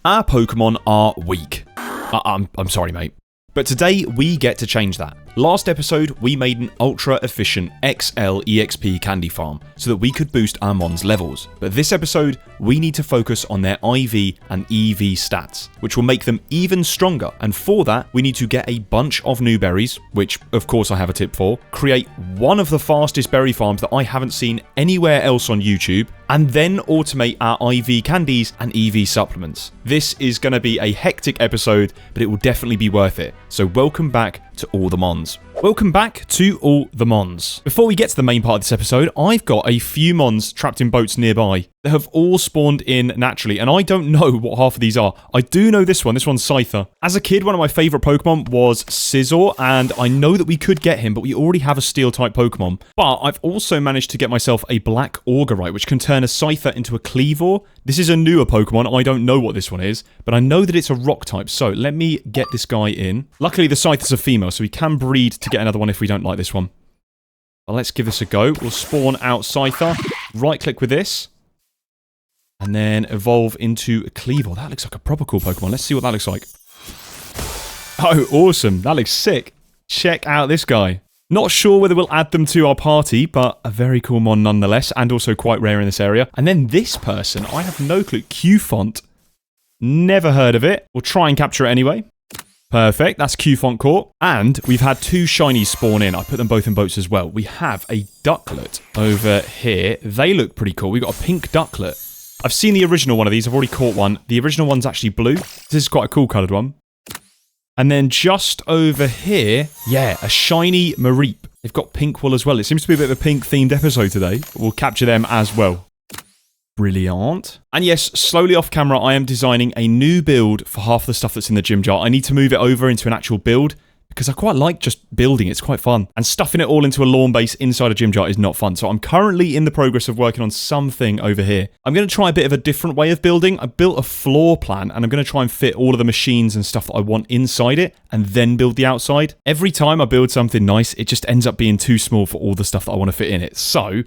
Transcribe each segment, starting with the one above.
Our Pokemon are weak. I'm sorry, mate. But today, we get to change that. Last episode, we made an ultra-efficient XL EXP candy farm so that we could boost our Mons levels. But this episode, we need to focus on their IV and EV stats, which will make them even stronger. And for that, we need to get a bunch of new berries, which of course I have a tip for, create one of the fastest berry farms that I haven't seen anywhere else on YouTube, and then automate our IV candies and EV supplements. This is going to be a hectic episode, but it will definitely be worth it. So welcome back to AllTheMons. Welcome back to AllTheMons. Before we get to the main part of this episode, I've got a few Mons trapped in boats nearby that have all spawned in naturally, and I don't know what half of these are. I do know this one. This one's Scyther. As a kid, one of my favourite Pokemon was Scizor, and I know that we could get him, but we already have a Steel-type Pokemon. But I've also managed to get myself a Black Augurite, which can turn a Scyther into a Cleavor. This is a newer Pokemon. I don't know what this one is, but I know that it's a Rock-type, so let me get this guy in. Luckily, the Scyther's a female, so we can breed to get another one if we don't like this one. But let's give this a go. We'll spawn out Scyther, right-click with this, and then evolve into a Cleavor. That looks like a proper cool Pokemon. Let's see what that looks like. Oh, awesome. That looks sick. Check out this guy. Not sure whether we'll add them to our party, but a very cool mon nonetheless, and also quite rare in this area. And then this person, I have no clue. Q-Font. Never heard of it. We'll try and capture it anyway. Perfect, that's Q-Font caught. And we've had two shinies spawn in. I put them both in boats as well. We have a Ducklet over here. They look pretty cool. We've got a pink Ducklet. I've seen the original one of these. I've already caught one. The original one's actually blue. This is quite a cool coloured one. And then just over here, yeah, a shiny Mareep. They've got pink wool as well. It seems to be a bit of a pink-themed episode today. We'll capture them as well. Brilliant. And yes, slowly off camera, I am designing a new build for half the stuff that's in the gym jar. I need to move it over into an actual build because I quite like just building. It's quite fun. And stuffing it all into a lawn base inside a gym jar is not fun. So I'm currently in the progress of working on something over here. I'm going to try a bit of a different way of building. I built a floor plan and I'm going to try and fit all of the machines and stuff that I want inside it and then build the outside. Every time I build something nice, it just ends up being too small for all the stuff that I want to fit in it. So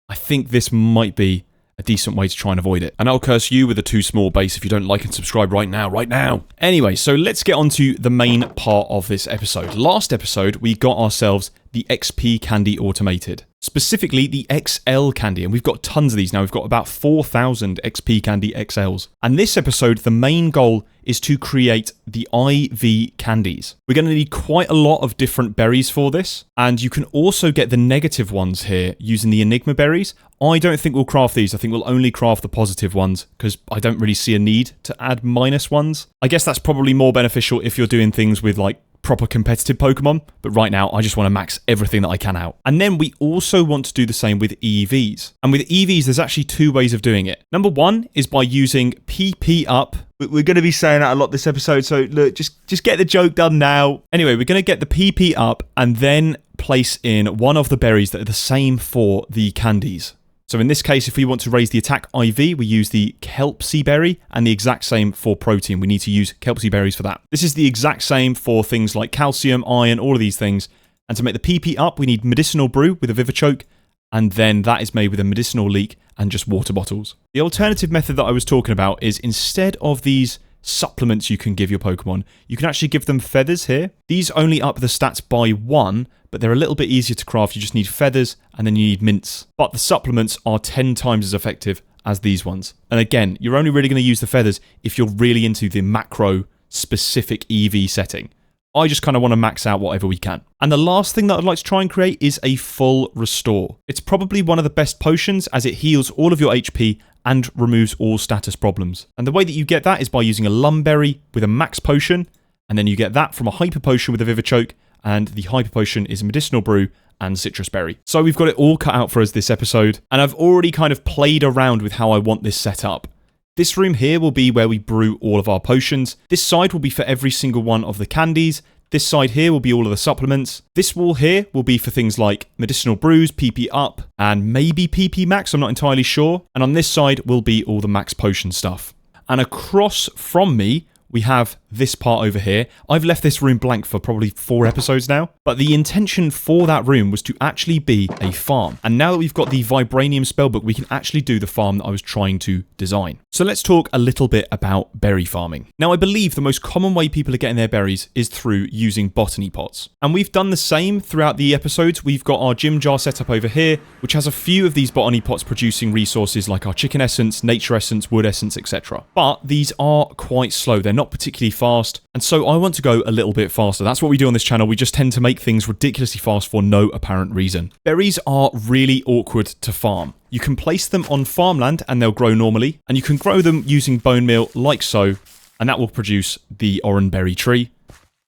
I think this might be a decent way to try and avoid it. And I'll curse you with a too small base if you don't like and subscribe right now. Anyway, so let's get on to the main part of this episode. Last episode, we got ourselves the XP Candy Automated. Specifically, the XL Candy, and we've got tons of these now. We've got about 4,000 XP Candy XLs. And this episode, the main goal is to create the IV candies. We're going to need quite a lot of different berries for this, and you can also get the negative ones here using the Enigma berries. I don't think we'll craft these. I think we'll only craft the positive ones, because I don't really see a need to add minus ones. I guess that's probably more beneficial if you're doing things with, like, proper competitive Pokemon, but right now I just want to max everything that I can out. And then we also want to do the same with EVs. And with EVs, there's actually two ways of doing it. Number one is by using PP up. We're going to be saying that a lot this episode, so look, just get the joke done now. Anyway, we're going to get the PP up and then place in one of the berries that are the same for the candies. So in this case, if we want to raise the attack IV, we use the Kelpsy berry, and the exact same for protein. We need to use Kelpsy berries for that. This is the exact same for things like calcium, iron, all of these things. And to make the PP up, we need medicinal brew with a Vivichoke, and then that is made with a medicinal leek and just water bottles. The alternative method that I was talking about is instead of these supplements you can give your Pokemon, you can actually give them feathers here. These only up the stats by 1, but they're a little bit easier to craft. You just need feathers and then you need mints. But the supplements are 10 times as effective as these ones. And again, you're only really going to use the feathers if you're really into the macro specific EV setting. I just kind of want to max out whatever we can. And the last thing that I'd like to try and create is a full restore. It's probably one of the best potions as it heals all of your HP and removes all status problems. And the way that you get that is by using a Lumberry with a max potion, and then you get that from a Hyper Potion with a Vivichoke, and the Hyper Potion is a Medicinal Brew and Citrus Berry. So we've got it all cut out for us this episode, and I've already kind of played around with how I want this set up. This room here will be where we brew all of our potions. This side will be for every single one of the candies. This side here will be all of the supplements. This wall here will be for things like medicinal brews, PP up, and maybe PP max, I'm not entirely sure. And on this side will be all the max potion stuff. And across from me we have this part over here. I've left this room blank for probably 4 episodes now, but the intention for that room was to actually be a farm. And now that we've got the Vibranium spellbook, we can actually do the farm that I was trying to design. So let's talk a little bit about berry farming. Now, I believe the most common way people are getting their berries is through using botany pots. And we've done the same throughout the episodes. We've got our gym jar set up over here, which has a few of these botany pots producing resources like our chicken essence, nature essence, wood essence, etc. But these are quite slow. They're not particularly fast. And so I want to go a little bit faster. That's what we do on this channel. We just tend to make things ridiculously fast for no apparent reason. Berries are really awkward to farm. You can place them on farmland and they'll grow normally. And you can grow them using bone meal like so. And that will produce the oranberry tree.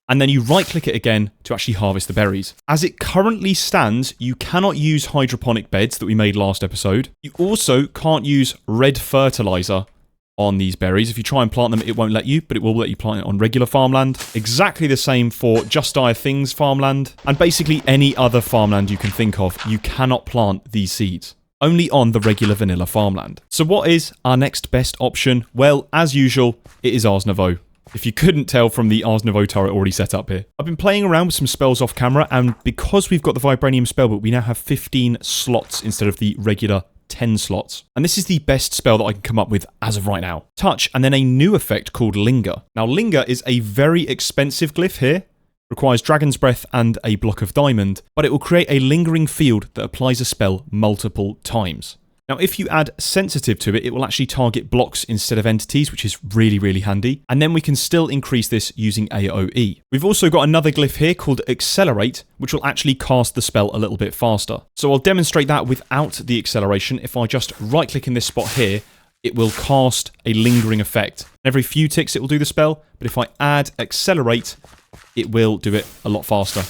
And then you right click it again to actually harvest the berries. As it currently stands, you cannot use hydroponic beds that we made last episode. You also can't use red fertilizer on these berries. If you try and plant them, it won't let you, but it will let you plant it on regular farmland. Exactly the same for Just Dire Things farmland, and basically any other farmland you can think of, you cannot plant these seeds. Only on the regular vanilla farmland. So what is our next best option? Well, as usual, it is Ars Nouveau. If you couldn't tell from the Ars Nouveau turret already set up here. I've been playing around with some spells off camera, and because we've got the Vibranium spellbook, we now have 15 slots instead of the regular 10 slots. And this is the best spell that I can come up with as of right now. Touch, and then a new effect called Linger. Now, Linger is a very expensive glyph here. Requires Dragon's Breath and a block of diamond, but it will create a lingering field that applies a spell multiple times. Now, if you add sensitive to it, it will actually target blocks instead of entities, which is really, really handy. And then we can still increase this using AoE. We've also got another glyph here called Accelerate, which will actually cast the spell a little bit faster. So I'll demonstrate that without the acceleration. If I just right-click in this spot here, it will cast a lingering effect. Every few ticks, it will do the spell. But if I add Accelerate, it will do it a lot faster.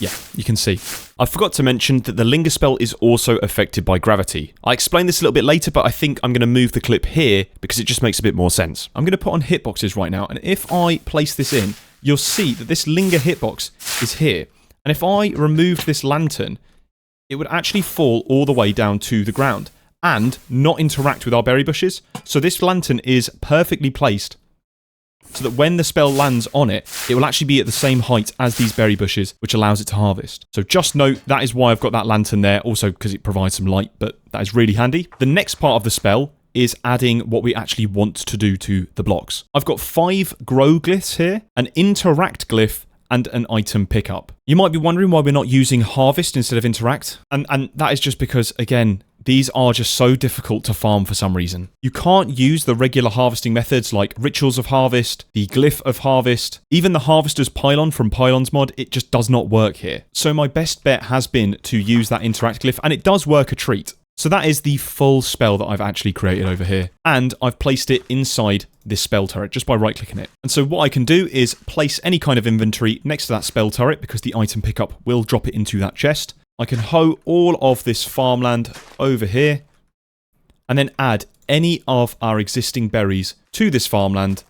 Yeah, you can see. I forgot to mention that the Linger spell is also affected by gravity. I explain this a little bit later, but I think I'm going to move the clip here because it just makes a bit more sense. I'm going to put on hitboxes right now, and if I place this in, you'll see that this Linger hitbox is here. And if I removed this lantern, it would actually fall all the way down to the ground and not interact with our berry bushes. So this lantern is perfectly placed so that when the spell lands on it, it will actually be at the same height as these berry bushes, which allows it to harvest. So just note, that is why I've got that lantern there, also because it provides some light, but that is really handy. The next part of the spell is adding what we actually want to do to the blocks. I've got 5 grow glyphs here, an interact glyph, and an item pickup. You might be wondering why we're not using harvest instead of interact, and that is just because, again, these are just so difficult to farm for some reason. You can't use the regular harvesting methods like Rituals of Harvest, the Glyph of Harvest, even the Harvester's Pylon from Pylon's mod, it just does not work here. So my best bet has been to use that Interact Glyph, and it does work a treat. So that is the full spell that I've actually created over here. And I've placed it inside this spell turret just by right-clicking it. And so what I can do is place any kind of inventory next to that spell turret because the item pickup will drop it into that chest. I can hoe all of this farmland over here and then add any of our existing berries to this farmland.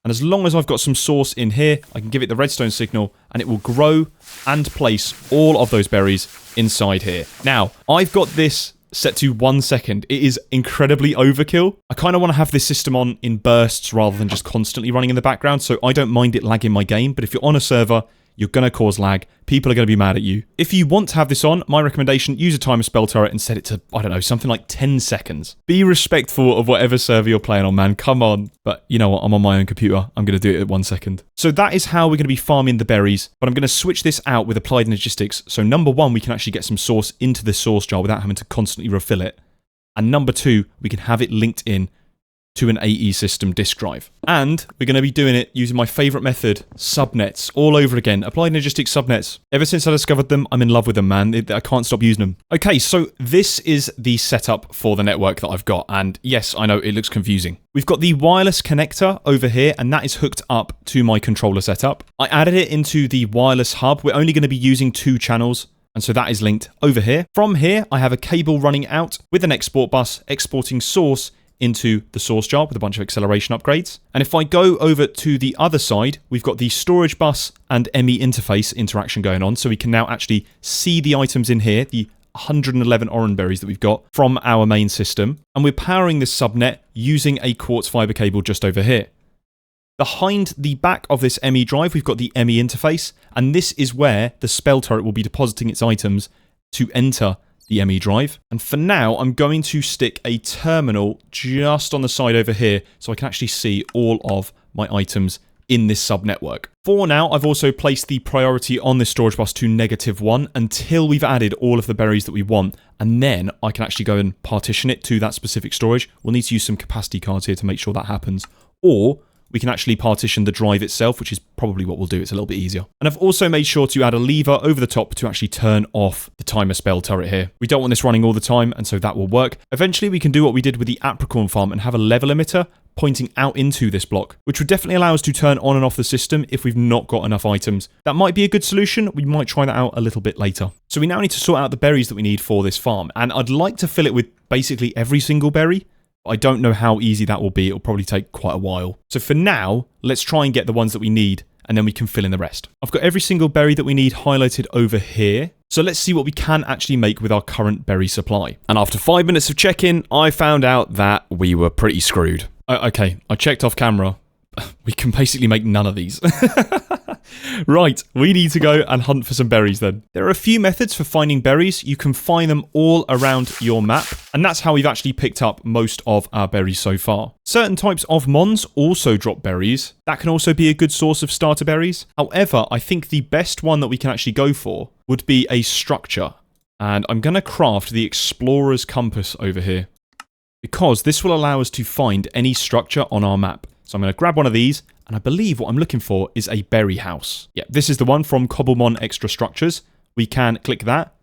And as long as I've got some source in here, I can give it the redstone signal and it will grow and place all of those berries inside here. Now, I've got this set to 1 second. It is incredibly overkill. I kind of want to have this system on in bursts rather than just constantly running in the background, so I don't mind it lagging my game. But if you're on a server, you're going to cause lag. People are going to be mad at you. If you want to have this on, my recommendation, use a timer spell turret and set it to, I don't know, something like 10 seconds. Be respectful of whatever server you're playing on, man. Come on. But you know what? I'm on my own computer. I'm going to do it at 1 second. So that is how we're going to be farming the berries. But I'm going to switch this out with applied energistics. So number 1, we can actually get some source into this source jar without having to constantly refill it. And number 2, we can have it linked in to an AE system disk drive. And we're going to be doing it using my favourite method, subnets, all over again. Applied Energistics subnets. Ever since I discovered them, I'm in love with them, man. I can't stop using them. Okay, so this is the setup for the network that I've got. And yes, I know it looks confusing. We've got the wireless connector over here, and that is hooked up to my controller setup. I added it into the wireless hub. We're only going to be using 2 channels. And so that is linked over here. From here, I have a cable running out with an export bus exporting source into the source jar with a bunch of acceleration upgrades. And if I go over to the other side, we've got the storage bus and ME interface interaction going on. So we can now actually see the items in here, the 111 oranberries that we've got from our main system. And we're powering this subnet using a quartz fiber cable just over here. Behind the back of this ME drive, we've got the ME interface, and this is where the spell turret will be depositing its items to enter the ME drive. And for now, I'm going to stick a terminal just on the side over here so I can actually see all of my items in this sub-network. For now, I've also placed the priority on this storage bus to -1 until we've added all of the berries that we want, and then I can actually go and partition it to that specific storage. We'll need to use some capacity cards here to make sure that happens, or we can actually partition the drive itself, which is probably what we'll do. It's a little bit easier. And I've also made sure to add a lever over the top to actually turn off the timer spell turret here. We don't want this running all the time, and so that will work. Eventually, we can do what we did with the apricorn farm and have a level emitter pointing out into this block, which would definitely allow us to turn on and off the system if we've not got enough items. That might be a good solution. We might try that out a little bit later. So we now need to sort out the berries that we need for this farm, and I'd like to fill it with basically every single berry. I don't know how easy that will be. It'll probably take quite a while. So for now, let's try and get the ones that we need, and then we can fill in the rest. I've got every single berry that we need highlighted over here. So let's see what we can actually make with our current berry supply. And after 5 minutes of check-in, I found out that we were pretty screwed. Okay, I checked off camera. We can basically make none of these. Right, we need to go and hunt for some berries then. There are a few methods for finding berries. You can find them all around your map, and that's how we've actually picked up most of our berries so far. Certain types of mons also drop berries. That can also be a good source of starter berries. However, I think the best one that we can actually go for would be a structure. And I'm going to craft the Explorer's Compass over here, because this will allow us to find any structure on our map. So I'm going to grab one of these, and I believe what I'm looking for is a berry house. Yeah, this is the one from Cobblemon Extra Structures. We can click that,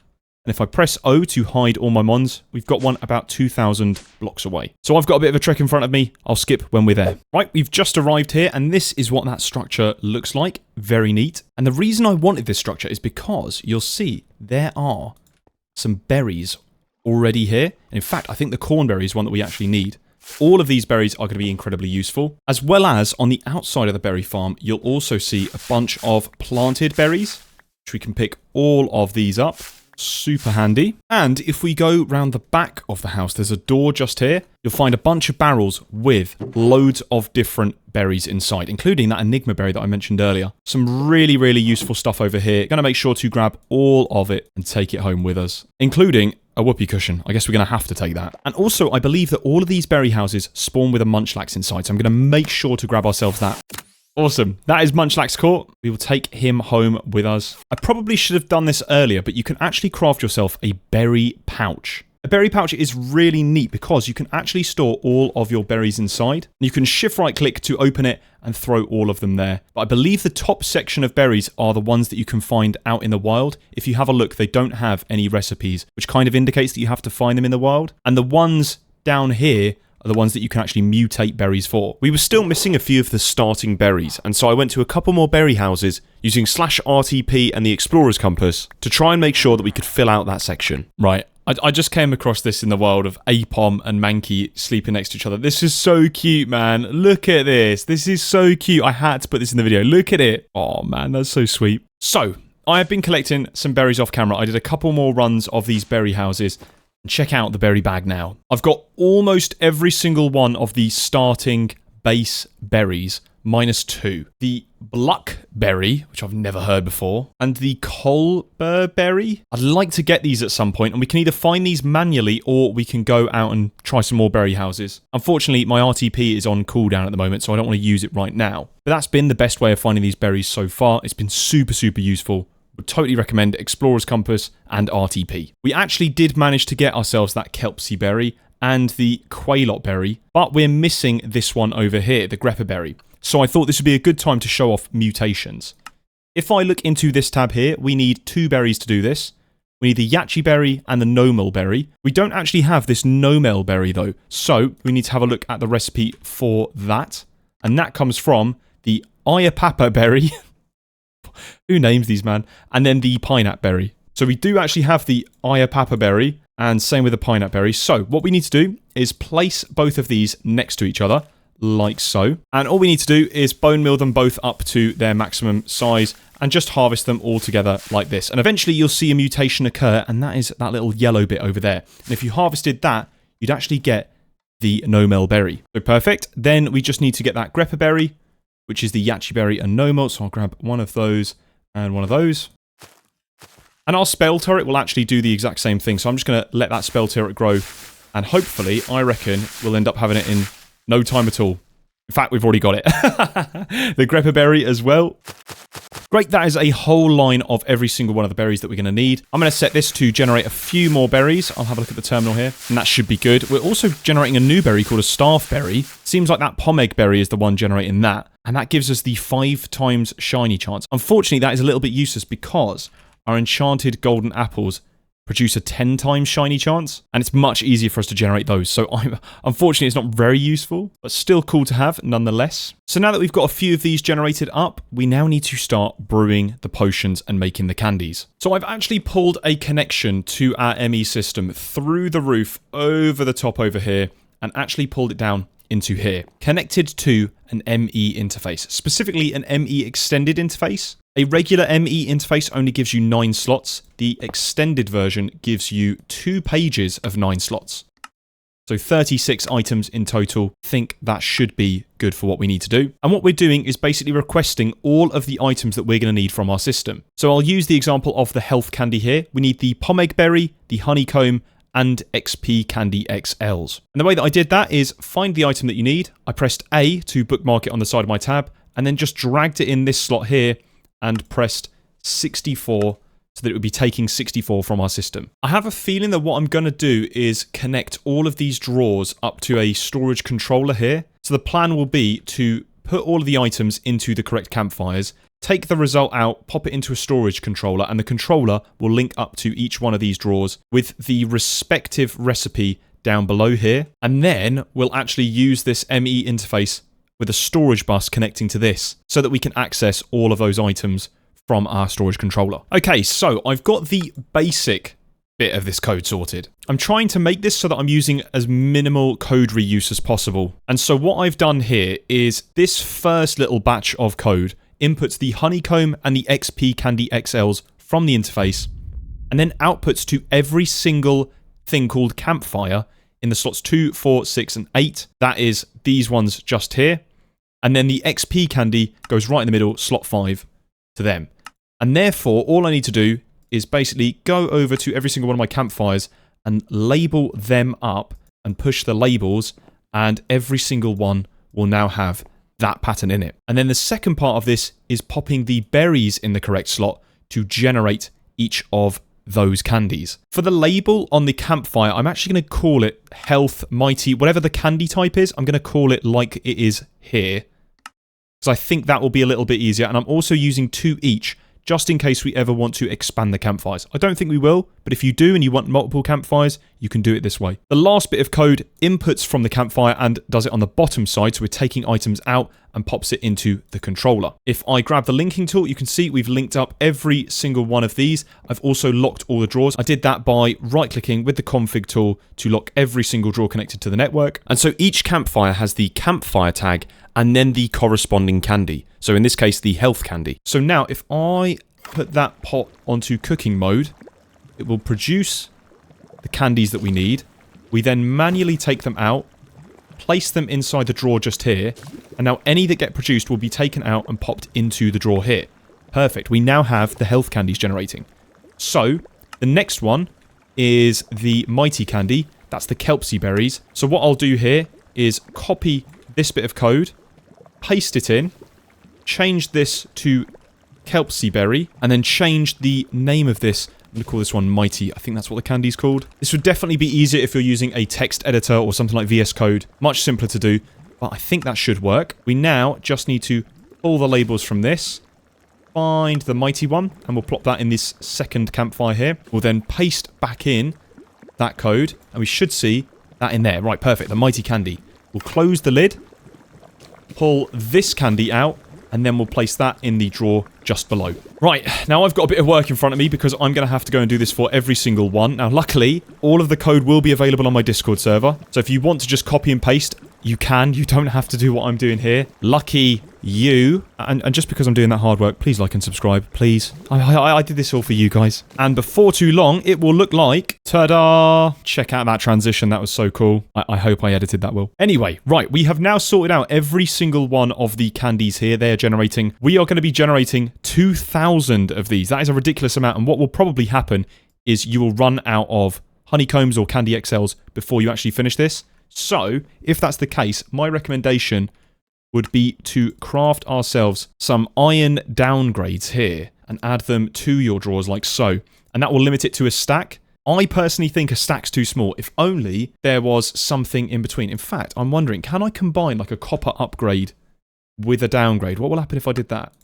and if I press O to hide all my mons, we've got one about 2,000 blocks away. So I've got a bit of a trek in front of me. I'll skip when we're there. Right, we've just arrived here, and this is what that structure looks like. Very neat. And the reason I wanted this structure is because you'll see there are some berries already here. And in fact, I think the cornberry is one that we actually need. All of these berries are going to be incredibly useful, as well as on the outside of the berry farm, you'll also see a bunch of planted berries, which we can pick all of these up. Super handy. And if we go round the back of the house, there's a door just here. You'll find a bunch of barrels with loads of different berries inside, including that enigma berry that I mentioned earlier. Some really, really useful stuff over here. Going to make sure to grab all of it and take it home with us, including a whoopee cushion. I guess we're going to have to take that. And also, I believe that all of these berry houses spawn with a munchlax inside, so I'm going to make sure to grab ourselves that. Awesome. That is Munchlax caught. We will take him home with us. I probably should have done this earlier, but you can actually craft yourself a berry pouch. A berry pouch is really neat because you can actually store all of your berries inside. You can shift right click to open it and throw all of them there. But I believe the top section of berries are the ones that you can find out in the wild. If you have a look, they don't have any recipes, which kind of indicates that you have to find them in the wild. And the ones down here are the ones that you can actually mutate berries for. We were still missing a few of the starting berries, and so I went to a couple more berry houses using /RTP and the Explorer's Compass to try and make sure that we could fill out that section. Right, I just came across this in the wild of Apom and Mankey sleeping next to each other. This is so cute, man. Look at this. This is so cute. I had to put this in the video. Look at it. Oh, man, that's so sweet. So, I have been collecting some berries off camera. I did a couple more runs of these berry houses. Check out the berry bag now. I've got almost every single one of the starting base berries, -2. The Bluckberry, which I've never heard before, and the Colberberry. I'd like to get these at some point, and we can either find these manually or we can go out and try some more berry houses. Unfortunately, my RTP is on cooldown at the moment, so I don't want to use it right now. But that's been the best way of finding these berries so far. It's been super, super useful. Would totally recommend Explorer's Compass and RTP. We actually did manage to get ourselves that Kelpsy berry and the Quailot berry, but we're missing this one over here, the Greppa berry. So I thought this would be a good time to show off mutations. If I look into this tab here, we need 2 berries to do this. We need the Yachi berry and the Nomel berry. We don't actually have this Nomel berry though, so we need to have a look at the recipe for that. And that comes from the Iapapa berry. Who names these, man? And then the pineapple berry. So we do actually have the Iapapa berry, and same with the pineapple berry. So what we need to do is place both of these next to each other, like so. And all we need to do is bone meal them both up to their maximum size, and just harvest them all together like this. And eventually you'll see a mutation occur, and that is that little yellow bit over there. And if you harvested that, you'd actually get the Nomel berry. So perfect. Then we just need to get that Greppa berry, which is the Yachi Berry and Normal. So I'll grab one of those and one of those. And our spell turret will actually do the exact same thing. So I'm just going to let that spell turret grow. And hopefully, I reckon, we'll end up having it in no time at all. In fact, we've already got it. The Greppa Berry as well. Great, that is a whole line of every single one of the berries that we're going to need. I'm going to set this to generate a few more berries. I'll have a look at the terminal here, and that should be good. We're also generating a new berry called a Staff Berry. Seems like that Pomeg Berry is the one generating that, and that gives us the 5 times shiny chance. Unfortunately, that is a little bit useless because our enchanted golden apples produce a 10 times shiny chance, and it's much easier for us to generate those. So unfortunately, it's not very useful, but still cool to have nonetheless. So now that we've got a few of these generated up, we now need to start brewing the potions and making the candies. So I've actually pulled a connection to our ME system through the roof over the top over here, and actually pulled it down into here, connected to an ME interface, specifically an ME extended interface. A regular ME interface only gives you 9 slots. The extended version gives you 2 pages of 9 slots. So 36 items in total. I think that should be good for what we need to do. And what we're doing is basically requesting all of the items that we're going to need from our system. So I'll use the example of the health candy here. We need the Pomeg Berry, the honeycomb, and EXP Candy XLs. And the way that I did that is find the item that you need. I pressed A to bookmark it on the side of my tab, and then just dragged it in this slot here and pressed 64 so that it would be taking 64 from our system. I have a feeling that what I'm going to do is connect all of these drawers up to a storage controller here. So the plan will be to put all of the items into the correct campfires, take the result out, pop it into a storage controller, and the controller will link up to each one of these drawers with the respective recipe down below here. And then we'll actually use this ME interface with a storage bus connecting to this so that we can access all of those items from our storage controller. Okay, so I've got the basic bit of this code sorted. I'm trying to make this so that I'm using as minimal code reuse as possible. And so what I've done here is this first little batch of code inputs the honeycomb and the XP Candy XLs from the interface, and then outputs to every single thing called campfire in the slots 2, 4, 6, and 8. That is these ones just here. And then the XP candy goes right in the middle, slot 5, to them. And therefore, all I need to do is basically go over to every single one of my campfires and label them up and push the labels, and every single one will now have that pattern in it. And then the second part of this is popping the berries in the correct slot to generate each of those candies. For the label on the campfire, I'm actually going to call it Health Mighty, whatever the candy type is, I'm going to call it like it is here, because I think that will be a little bit easier. And I'm also using 2 each, just in case we ever want to expand the campfires. I don't think we will, but if you do and you want multiple campfires, you can do it this way. The last bit of code inputs from the campfire and does it on the bottom side, so we're taking items out and pops it into the controller. If I grab the linking tool, you can see we've linked up every single one of these. I've also locked all the drawers. I did that by right-clicking with the config tool to lock every single drawer connected to the network. And so each campfire has the campfire tag and then the corresponding candy. So in this case, the health candy. So now if I put that pot onto cooking mode, it will produce the candies that we need. We then manually take them out, place them inside the drawer just here, and now any that get produced will be taken out and popped into the drawer here. Perfect. We now have the health candies generating. So the next one is the mighty candy. That's the kelpsy berries. So what I'll do here is copy this bit of code, paste it in, change this to kelpsy berry, and then change the name of this. I'm going to call this one Mighty. I think that's what the candy's called. This would definitely be easier if you're using a text editor or something like VS Code. Much simpler to do, but I think that should work. We now just need to pull the labels from this, find the Mighty one, and we'll plop that in this second campfire here. We'll then paste back in that code, and we should see that in there. Right, perfect. The Mighty candy. We'll close the lid, pull this candy out, and then we'll place that in the drawer just below. Right, now I've got a bit of work in front of me because I'm going to have to go and do this for every single one. Now, luckily, all of the code will be available on my Discord server. So if you want to just copy and paste, you can. You don't have to do what I'm doing here. Lucky you. And just because I'm doing that hard work, please like and subscribe, please. I did this all for you guys. And before too long, it will look like, ta-da! Check out that transition, that was so cool. I hope I edited that well. Anyway, right, we have now sorted out every single one of the candies here. They are generating. We are going to be generating 2,000 of these. That is a ridiculous amount, and what will probably happen is you will run out of honeycombs or candy XLs before you actually finish this. So, if that's the case, my recommendation would be to craft ourselves some iron downgrades here and add them to your drawers like so. And that will limit it to a stack. I personally think a stack's too small. If only there was something in between. In fact, I'm wondering, can I combine like a copper upgrade with a downgrade? What will happen if I did that?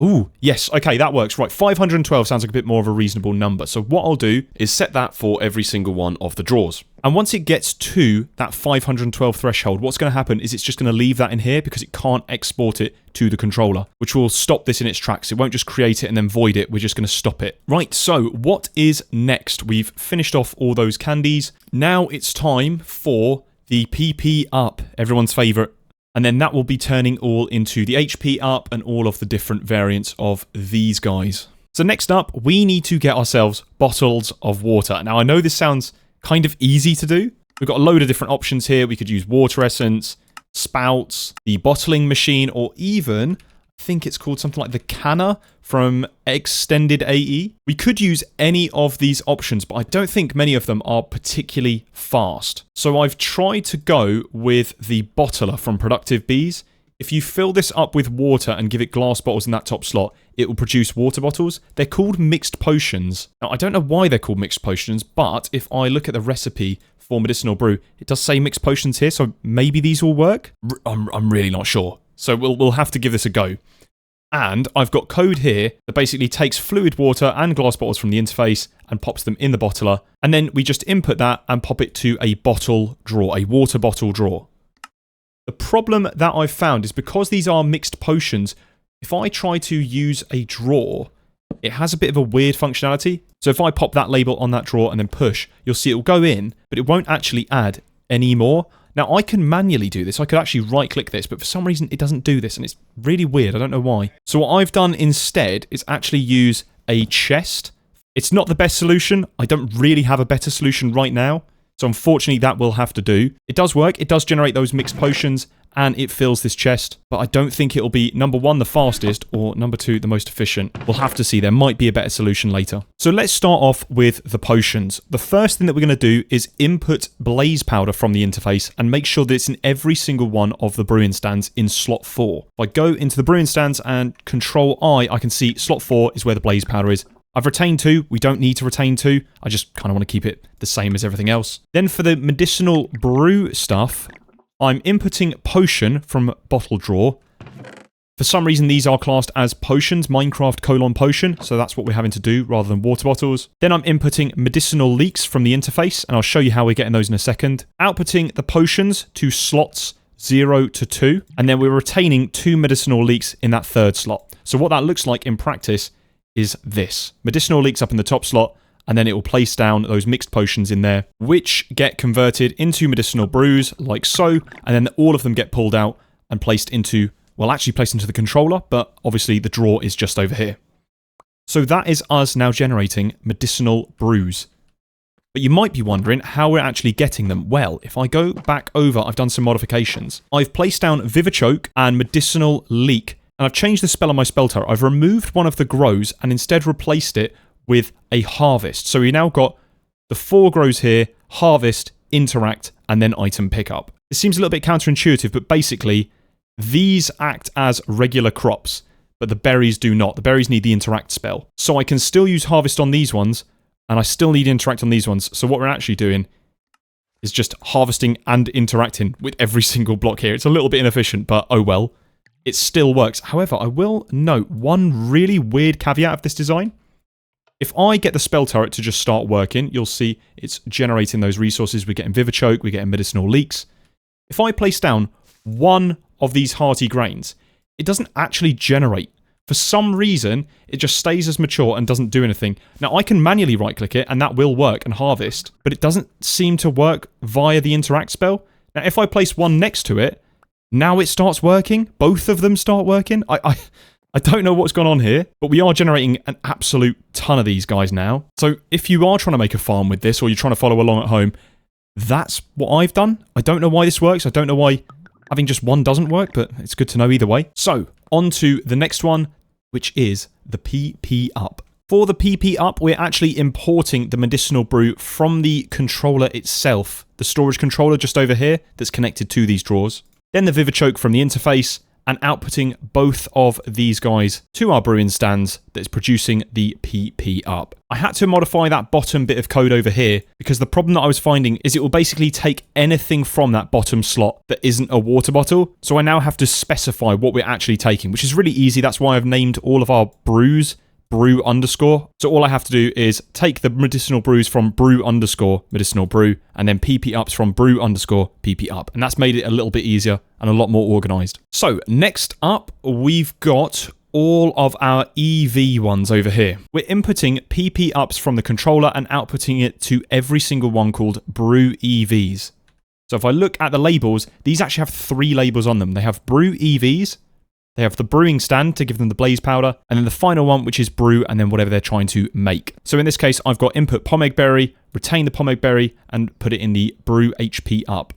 Ooh, yes, okay, that works. Right, 512 sounds like a bit more of a reasonable number. So what I'll do is set that for every single one of the drawers. And once it gets to that 512 threshold, what's going to happen is it's just going to leave that in here because it can't export it to the controller, which will stop this in its tracks. It won't just create it and then void it. We're just going to stop it. Right, so what is next? We've finished off all those candies. Now it's time for the PP up, everyone's favorite. And then that will be turning all into the HP up and all of the different variants of these guys. So next up, we need to get ourselves bottles of water. Now, I know this sounds kind of easy to do. We've got a load of different options here. We could use water essence, spouts, the bottling machine, or even, I think it's called something like the canner from Extended AE. We could use any of these options, but I don't think many of them are particularly fast. So I've tried to go with the bottler from Productive Bees. If you fill this up with water and give it glass bottles in that top slot, it will produce water bottles. They're called mixed potions. Now, I don't know why they're called mixed potions, but if I look at the recipe for medicinal brew, it does say mixed potions here, so maybe these will work. I'm really not sure. So we'll have to give this a go. And I've got code here that basically takes fluid water and glass bottles from the interface and pops them in the bottler. And then we just input that and pop it to a bottle drawer, a water bottle drawer. The problem that I've found is because these are mixed potions, if I try to use a drawer, it has a bit of a weird functionality. So if I pop that label on that drawer and then push, you'll see it will go in, but it won't actually add any more. Now, I can manually do this. I could actually right-click this, but for some reason, it doesn't do this, and it's really weird. I don't know why. So what I've done instead is actually use a chest. It's not the best solution. I don't really have a better solution right now, so unfortunately, that will have to do. It does work. It does generate those mixed potions, and it fills this chest, but I don't think it'll be, number one, the fastest, or number two, the most efficient. We'll have to see. There might be a better solution later. So let's start off with the potions. The first thing that we're going to do is input blaze powder from the interface and make sure that it's in every single one of the brewing stands in slot 4. If I go into the brewing stands and Control I can see slot 4 is where the blaze powder is. I've retained 2. We don't need to retain 2. I just kind of want to keep it the same as everything else. Then for the medicinal brew stuff, I'm inputting potion from bottle drawer. For some reason, these are classed as potions, Minecraft : potion, so that's what we're having to do rather than water bottles. Then I'm inputting medicinal leaks from the interface, and I'll show you how we're getting those in a second. Outputting the potions to slots 0 to 2, and then we're retaining 2 medicinal leaks in that third slot. So what that looks like in practice is this. Medicinal leaks up in the top slot, and then it will place down those mixed potions in there, which get converted into medicinal brews, like so, and then all of them get pulled out and placed into, well, actually placed into the controller, but obviously the drawer is just over here. So that is us now generating medicinal brews. But you might be wondering how we're actually getting them. Well, if I go back over, I've done some modifications. I've placed down Vivichoke and Medicinal Leak, and I've changed the spell on my spell tower. I've removed one of the grows and instead replaced it with a harvest. So we now got the 4 grows here, harvest, interact, and then item pickup. It seems a little bit counterintuitive, but basically, these act as regular crops, but the berries do not. The berries need the interact spell. So I can still use harvest on these ones, and I still need interact on these ones. So what we're actually doing is just harvesting and interacting with every single block here. It's a little bit inefficient, but oh well. It still works. However, I will note one really weird caveat of this design. If I get the spell turret to just start working, you'll see it's generating those resources. We're getting Vivichoke, we're getting medicinal leaks. If I place down one of these hearty grains, it doesn't actually generate. For some reason, it just stays as mature and doesn't do anything. Now, I can manually right-click it, and that will work and harvest, but it doesn't seem to work via the interact spell. Now, if I place one next to it, Now it starts working. Both of them start working. I don't know what's gone on here, but we are generating an absolute ton of these guys now. So if you are trying to make a farm with this, or you're trying to follow along at home, that's what I've done. I don't know why this works. I don't know why having just one doesn't work, but it's good to know either way. So on to the next one, which is the PP Up. For the PP Up, we're actually importing the medicinal brew from the controller itself, the storage controller just over here that's connected to these drawers. Then the Vivichoke from the interface, and outputting both of these guys to our brewing stands that is producing the PP Up. I had to modify that bottom bit of code over here because the problem that I was finding is it will basically take anything from that bottom slot that isn't a water bottle. So I now have to specify what we're actually taking, which is really easy. That's why I've named all of our brews brew underscore. So all I have to do is take the medicinal brews from brew underscore medicinal brew, and then PP ups from brew underscore PP up. And that's made it a little bit easier and a lot more organized. So next up, we've got all of our EV ones over here. We're inputting PP ups from the controller and outputting it to every single one called brew EVs. So if I look at the labels, these actually have 3 labels on them. They have brew EVs, they have the brewing stand to give them the blaze powder, and then the final one, which is brew, and then whatever they're trying to make. So in this case, I've got input pomeg berry, retain the pomeg berry, and put it in the brew HP up.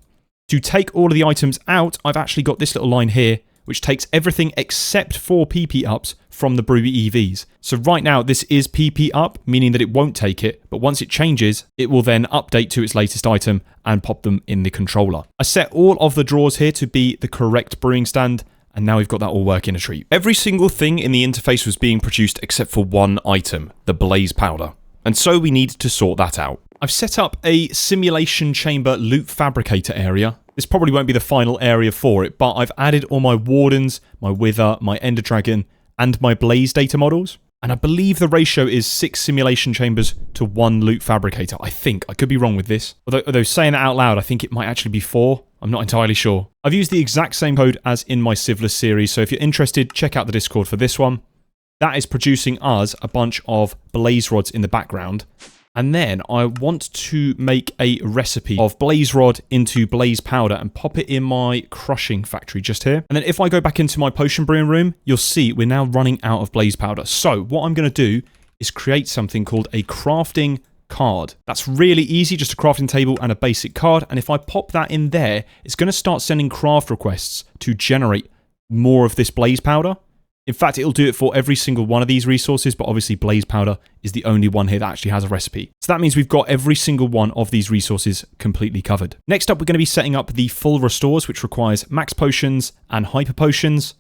To take all of the items out, I've actually got this little line here, which takes everything except for PP ups from the brew EVs. So right now, this is PP up, meaning that it won't take it, but once it changes, it will then update to its latest item and pop them in the controller. I set all of the drawers here to be the correct brewing stand, and now we've got that all working a treat. Every single thing in the interface was being produced except for one item, the blaze powder. And so we need to sort that out. I've set up a simulation chamber loot fabricator area. This probably won't be the final area for it, but I've added all my wardens, my wither, my ender dragon, and my blaze data models. And I believe the ratio is 6 simulation chambers to 1 loot fabricator. I think. I could be wrong with this. Although saying that out loud, I think it might actually be 4. I'm not entirely sure. I've used the exact same code as in my Civilus series, so if you're interested, check out the Discord for this one. That is producing us a bunch of blaze rods in the background. And then I want to make a recipe of blaze rod into blaze powder and pop it in my crushing factory just here. And then if I go back into my potion brewing room, you'll see we're now running out of blaze powder. So what I'm going to do is create something called a crafting card. That's really easy, just a crafting table and a basic card. And if I pop that in there, it's going to start sending craft requests to generate more of this blaze powder. In fact, it'll do it for every single one of these resources, but obviously blaze powder is the only one here that actually has a recipe. So that means we've got every single one of these resources completely covered. Next up, we're going to be setting up the full restores, which requires max potions and hyper potions,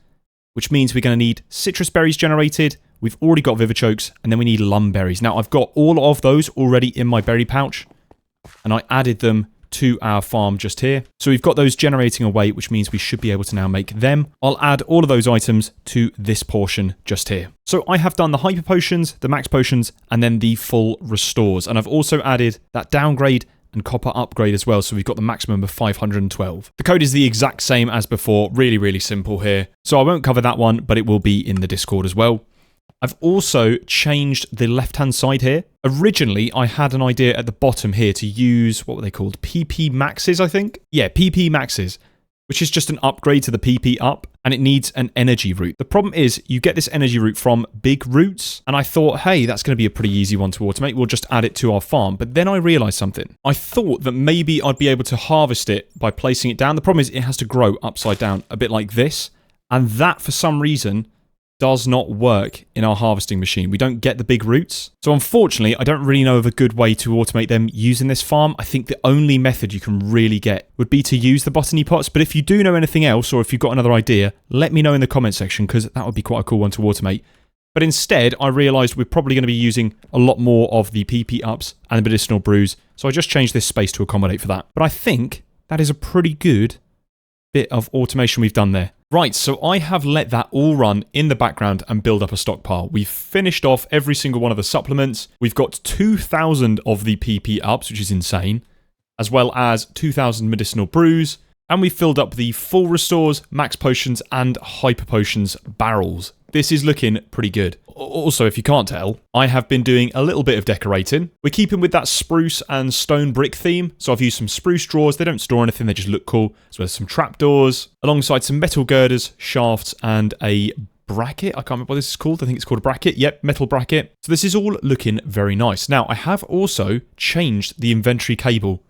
which means we're going to need citrus berries generated. We've already got vivichokes, and then we need lum berries. Now, I've got all of those already in my berry pouch, and I added them to our farm just here. So we've got those generating away, which means we should be able to now make them. I'll add all of those items to this portion just here. So I have done the hyper potions, the max potions, and then the full restores. And I've also added that downgrade and copper upgrade as well. So we've got the maximum of 512. The code is the exact same as before. Really, really simple here. So I won't cover that one, but it will be in the Discord as well. I've also changed the left-hand side here. Originally, I had an idea at the bottom here to use, what were they called? PP Maxes, I think? Yeah, PP Maxes, which is just an upgrade to the PP up, and it needs an energy root. The problem is, you get this energy root from big roots, and I thought, hey, that's going to be a pretty easy one to automate. We'll just add it to our farm. But then I realized something. I thought that maybe I'd be able to harvest it by placing it down. The problem is, it has to grow upside down, a bit like this, and that, for some reason, does not work in our harvesting machine. We don't get the big roots. So unfortunately, I don't really know of a good way to automate them using this farm. I think the only method you can really get would be to use the botany pots. But if you do know anything else, or if you've got another idea, let me know in the comment section, because that would be quite a cool one to automate. But instead, I realized we're probably going to be using a lot more of the PP ups and the medicinal brews. So I just changed this space to accommodate for that. But I think that is a pretty good bit of automation we've done there. Right, so I have let that all run in the background and build up a stockpile. We've finished off every single one of the supplements. We've got 2,000 of the PP ups, which is insane, as well as 2,000 medicinal brews. And we filled up the full restores, max potions, and hyper potions barrels. this is looking pretty good. Also, if you can't tell, I have been doing a little bit of decorating. We're keeping with that spruce and stone brick theme, so I've used some spruce drawers. They don't store anything, they just look cool, as well as some trapdoors, alongside some metal girders, shafts, and a bracket. I can't remember what this is called. I think it's called a bracket. Yep, metal bracket. So this is all looking very nice. Now, I have also changed the inventory cable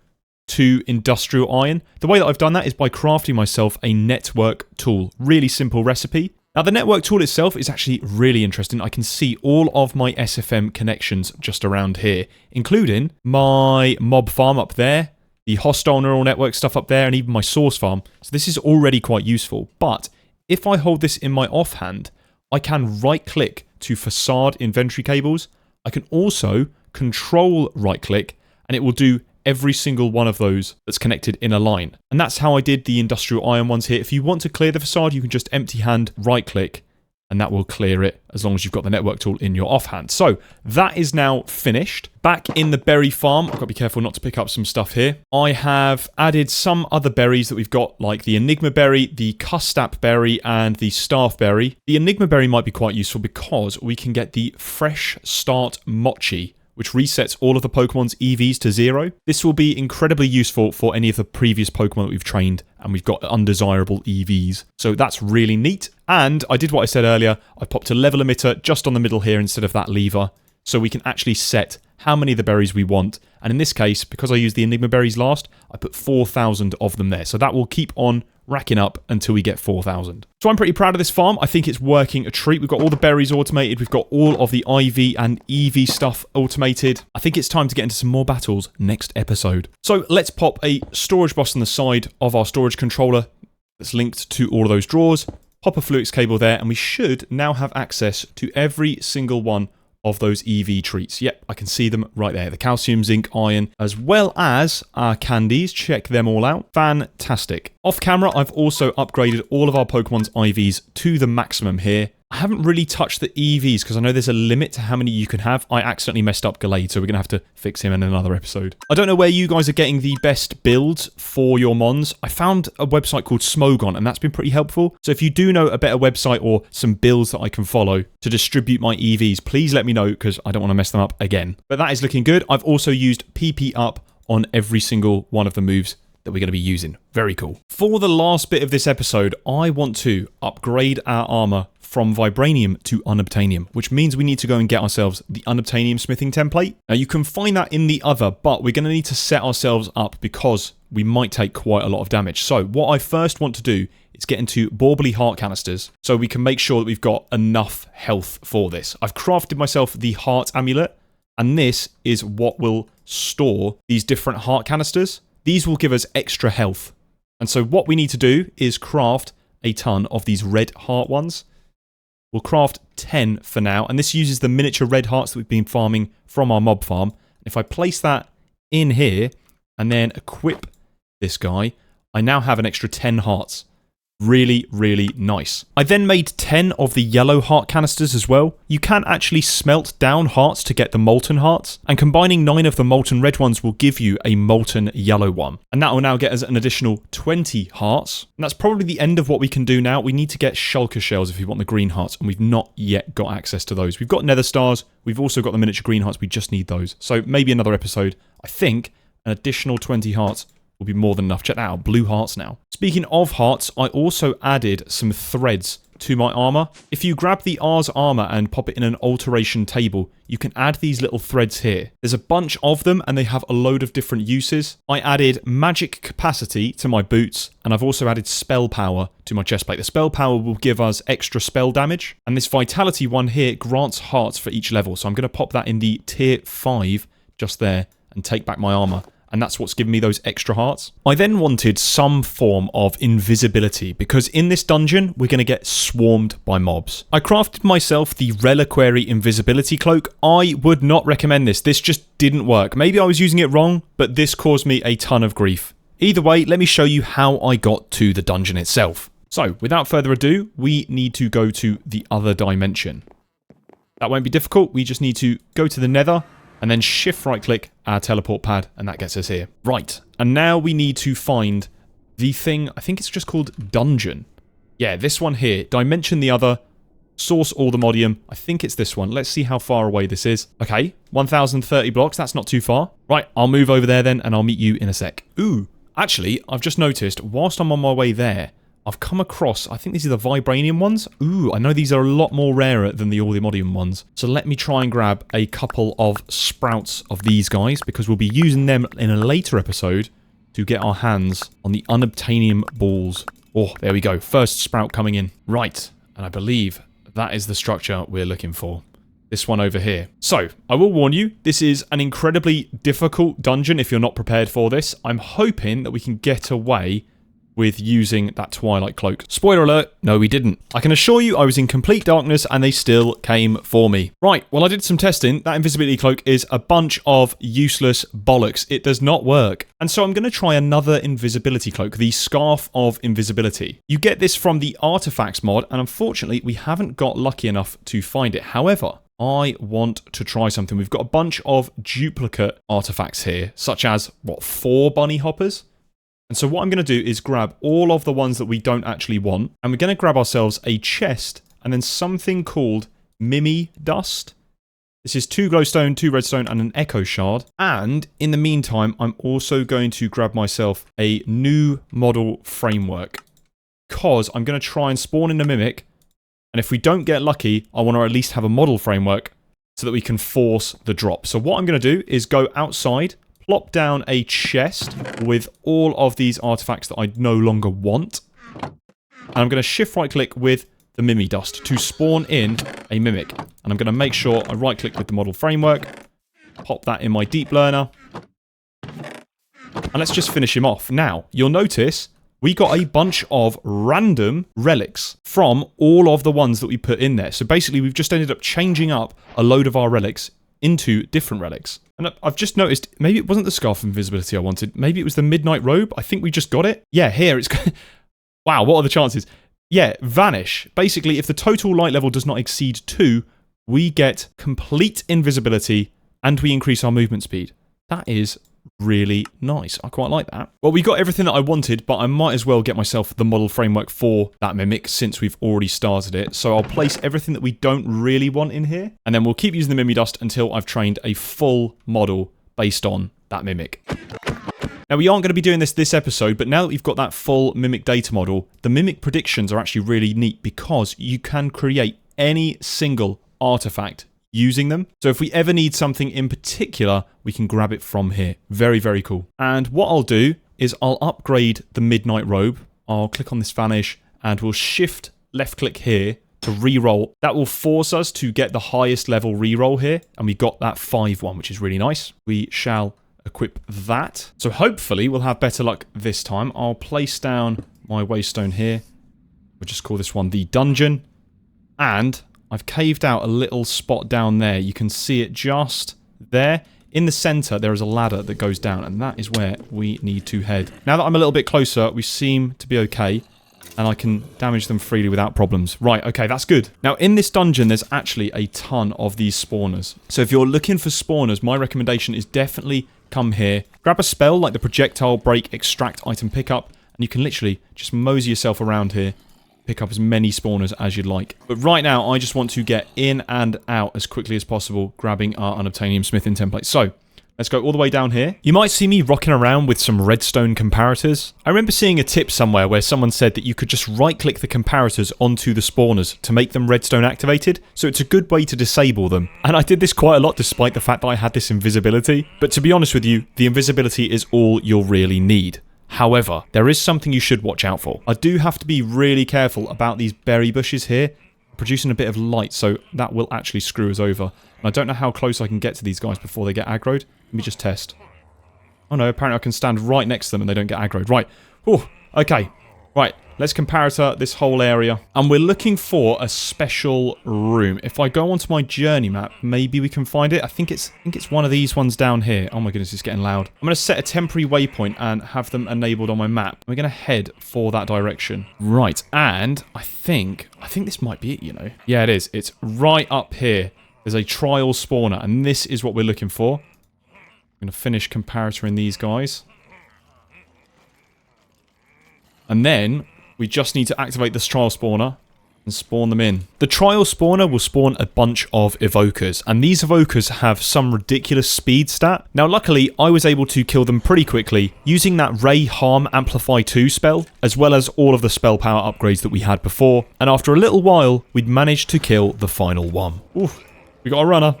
to industrial iron. The way that I've done that is by crafting myself a network tool. Really simple recipe. Now, the network tool itself is actually really interesting. I can see all of my SFM connections just around here, including my mob farm up there, the hostile neural network stuff up there, and even my source farm. So this is already quite useful. But if I hold this in my offhand, I can right-click to facade inventory cables. I can also control right-click, and it will do every single one of those that's connected in a line. And that's how I did the industrial iron ones here. If you want to clear the facade, you can just empty hand right click and that will clear it as long as you've got the network tool in your offhand. So that is now finished. Back in the berry farm, I've got to be careful not to pick up some stuff here. I have added some other berries that we've got, like the Enigma berry, the Custap berry, and the Staff berry. The Enigma berry might be quite useful because we can get the Fresh Start Mochi, which resets all of the Pokemon's EVs to 0. This will be incredibly useful for any of the previous Pokemon that we've trained, and we've got undesirable EVs. So that's really neat. And I did what I said earlier, I popped a level emitter just on the middle here instead of that lever, so we can actually set how many of the berries we want. And in this case, because I used the Enigma berries last, I put 4,000 of them there. So that will keep on racking up until we get 4,000. So I'm pretty proud of this farm. I think it's working a treat. We've got all the berries automated. We've got all of the IV and EV stuff automated. I think it's time to get into some more battles next episode. So let's pop a storage box on the side of our storage controller that's linked to all of those drawers. Pop a Fluix cable there, and we should now have access to every single one of those EV treats. Yep, I can see them right there. The calcium, zinc, iron, as well as our candies. Check them all out. Fantastic. Off camera, I've also upgraded all of our Pokemon's IVs to the maximum here. I haven't really touched the EVs because I know there's a limit to how many you can have. I accidentally messed up Gallade, so we're going to have to fix him in another episode. I don't know where you guys are getting the best builds for your Mons. I found a website called Smogon, and that's been pretty helpful. So if you do know a better website or some builds that I can follow to distribute my EVs, please let me know because I don't want to mess them up again. But that is looking good. I've also used PP up on every single one of the moves that we're going to be using. Very cool. For the last bit of this episode, I want to upgrade our armor from Vibranium to Unobtainium, which means we need to go and get ourselves the Unobtainium smithing template. Now, you can find that in the other, but we're going to need to set ourselves up because we might take quite a lot of damage. So what I first want to do is get into Borbly heart canisters so we can make sure that we've got enough health for this. I've crafted myself the heart amulet, and this is what will store these different heart canisters. These will give us extra health. And so what we need to do is craft a ton of these red heart ones. We'll craft 10 for now, and this uses the miniature red hearts that we've been farming from our mob farm. If I place that in here and then equip this guy, I now have an extra 10 hearts. Really, really nice. I then made 10 of the yellow heart canisters as well. You can actually smelt down hearts to get the molten hearts, and combining 9 of the molten red ones will give you a molten yellow one. And that will now get us an additional 20 hearts. And that's probably the end of what we can do now. We need to get shulker shells if we want the green hearts, and we've not yet got access to those. We've got nether stars. We've also got the miniature green hearts. We just need those. So maybe another episode. I think an additional 20 hearts will be more than enough. Check that out, blue hearts now. Speaking of hearts, I also added some threads to my armor. If you grab the Ars armor and pop it in an alteration table, you can add these little threads here. There's a bunch of them and they have a load of different uses. I added magic capacity to my boots, and I've also added spell power to my chestplate. The spell power will give us extra spell damage, and this vitality one here grants hearts for each level. So I'm going to pop that in the tier 5 just there and take back my armor. And that's what's given me those extra hearts. I then wanted some form of invisibility, because in this dungeon, we're going to get swarmed by mobs. I crafted myself the Reliquary Invisibility Cloak. I would not recommend this. This just didn't work. Maybe I was using it wrong, but this caused me a ton of grief. Either way, let me show you how I got to the dungeon itself. So, without further ado, we need to go to the other dimension. That won't be difficult. We just need to go to the nether, and then shift right click our teleport pad, and that gets us here. Right, and now we need to find the thing, I think it's just called Dungeon. Yeah, this one here, Dimension the Other, source AllTheModium. I think it's this one. Let's see how far away this is. Okay, 1,030 blocks. That's not too far. Right, I'll move over there then, and I'll meet you in a sec. Ooh, actually, I've just noticed, whilst I'm on my way there, I've come across, I think these are the Vibranium ones. Ooh, I know these are a lot more rarer than the AllTheModium ones. So let me try and grab a couple of sprouts of these guys, because we'll be using them in a later episode to get our hands on the unobtanium balls. Oh, there we go. First sprout coming in. Right, and I believe that is the structure we're looking for. This one over here. So, I will warn you, this is an incredibly difficult dungeon if you're not prepared for this. I'm hoping that we can get away with using that Twilight Cloak. Spoiler alert, no we didn't. I can assure you I was in complete darkness and they still came for me. Right, well I did some testing. That Invisibility Cloak is a bunch of useless bollocks. It does not work. And so I'm going to try another Invisibility Cloak, the Scarf of Invisibility. You get this from the Artifacts mod, and unfortunately we haven't got lucky enough to find it. However, I want to try something. We've got a bunch of duplicate artifacts here, such as, what, 4 bunny hoppers? And so what I'm going to do is grab all of the ones that we don't actually want, and we're going to grab ourselves a chest, and then something called Mimi Dust. This is 2 glowstone, 2 redstone, and an echo shard. And in the meantime, I'm also going to grab myself a new model framework, because I'm going to try and spawn in a mimic, and if we don't get lucky, I want to at least have a model framework so that we can force the drop. So what I'm going to do is go outside, plop down a chest with all of these artifacts that I no longer want. And I'm going to shift right click with the Mimi Dust to spawn in a mimic. And I'm going to make sure I right click with the model framework, pop that in my deep learner. And let's just finish him off. Now, you'll notice we got a bunch of random relics from all of the ones that we put in there. So basically we've just ended up changing up a load of our relics into different relics. And I've just noticed, maybe it wasn't the Scarf of Invisibility I wanted. Maybe it was the Midnight Robe. I think we just got it. Yeah, here it's... Wow, what are the chances? Yeah, Vanish. Basically, if the total light level does not exceed 2, we get complete invisibility and we increase our movement speed. That is really nice. I quite like that. Well, we got everything that I wanted, but I might as well get myself the model framework for that mimic since we've already started it. So I'll place everything that we don't really want in here, and then we'll keep using the Mimi Dust until I've trained a full model based on that mimic. Now, we aren't going to be doing this episode, but now that we've got that full mimic data model, the mimic predictions are actually really neat because you can create any single artifact using them. So if we ever need something in particular, we can grab it from here. Very, very cool. And what I'll do is I'll upgrade the Midnight Robe. I'll click on this Vanish and we'll shift left click here to reroll. That will force us to get the highest level reroll here. And we got that 5 one, which is really nice. We shall equip that. So hopefully we'll have better luck this time. I'll place down my waystone here. We'll just call this one the dungeon. And I've caved out a little spot down there. You can see it just there. In the center, there is a ladder that goes down, and that is where we need to head. Now that I'm a little bit closer, we seem to be okay, and I can damage them freely without problems. Right, okay, that's good. Now, in this dungeon, there's actually a ton of these spawners. So if you're looking for spawners, my recommendation is definitely come here. Grab a spell like the Projectile Break Extract Item Pickup, and you can literally just mosey yourself around here, pick up as many spawners as you'd like. But right now, I just want to get in and out as quickly as possible, grabbing our unobtainium smithing template. So, let's go all the way down here. You might see me rocking around with some redstone comparators. I remember seeing a tip somewhere where someone said that you could just right-click the comparators onto the spawners to make them redstone activated, so it's a good way to disable them. And I did this quite a lot despite the fact that I had this invisibility. But to be honest with you, the invisibility is all you'll really need. However, there is something you should watch out for. I do have to be really careful about these berry bushes here, producing a bit of light, so that will actually screw us over. And I don't know how close I can get to these guys before they get aggroed. Let me just test. Oh no, apparently I can stand right next to them and they don't get aggroed. Right. Oh, okay. Right, let's comparator this whole area. And we're looking for a special room. If I go onto my journey map, maybe we can find it. I think it's one of these ones down here. Oh my goodness, it's getting loud. I'm going to set a temporary waypoint and have them enabled on my map. We're going to head for that direction. Right, and I think this might be it, you know. Yeah, it is. It's right up here. There's a trial spawner, and this is what we're looking for. I'm going to finish comparatoring these guys. And then we just need to activate this trial spawner. and spawn them in. The trial spawner will spawn a bunch of evokers, and these evokers have some ridiculous speed stat. Now luckily I was able to kill them pretty quickly using that Ray Harm Amplify 2 spell, as well as all of the spell power upgrades that we had before, and after a little while we'd managed to kill the final one. Oof, we got a runner.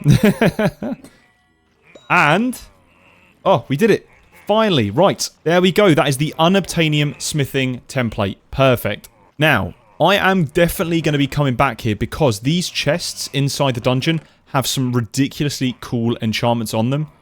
And oh, we did it. Finally, right, there we go. That is the unobtanium smithing template. Perfect. Now, I am definitely going to be coming back here because these chests inside the dungeon have some ridiculously cool enchantments on them.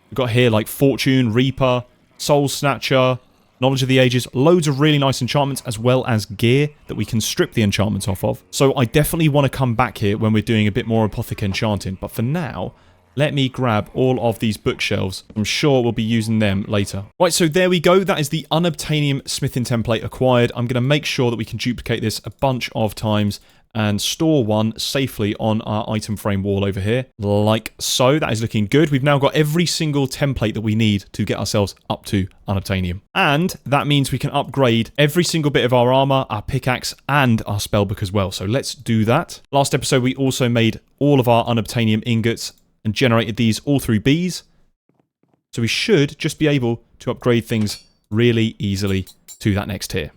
We've got here like Fortune, Reaper, Soul Snatcher, Knowledge of the Ages, loads of really nice enchantments as well as gear that we can strip the enchantments off of. So I definitely want to come back here when we're doing a bit more Apothec enchanting. But for now, let me grab all of these bookshelves. I'm sure we'll be using them later. Right, so there we go. That is the unobtanium smithing template acquired. I'm going to make sure that we can duplicate this a bunch of times and store one safely on our item frame wall over here, like so. That is looking good. We've now got every single template that we need to get ourselves up to unobtanium. And that means we can upgrade every single bit of our armor, our pickaxe, and our spellbook as well. So let's do that. Last episode, we also made all of our unobtanium ingots and generated these all through bees. So we should just be able to upgrade things really easily to that next tier.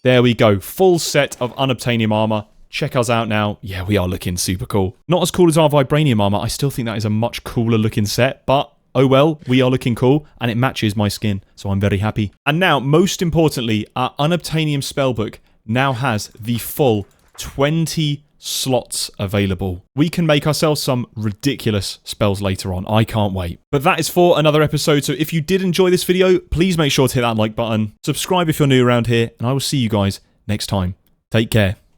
There we go. Full set of unobtanium armor. Check us out now. Yeah, we are looking super cool. Not as cool as our vibranium armor. I still think that is a much cooler looking set, but oh well, we are looking cool and it matches my skin, so I'm very happy. And now, most importantly, our unobtanium spellbook now has the full 20 slots available. We can make ourselves some ridiculous spells later on. I can't wait. But that is for another episode, so if you did enjoy this video, please make sure to hit that like button, subscribe if you're new around here, and I will see you guys next time. Take care.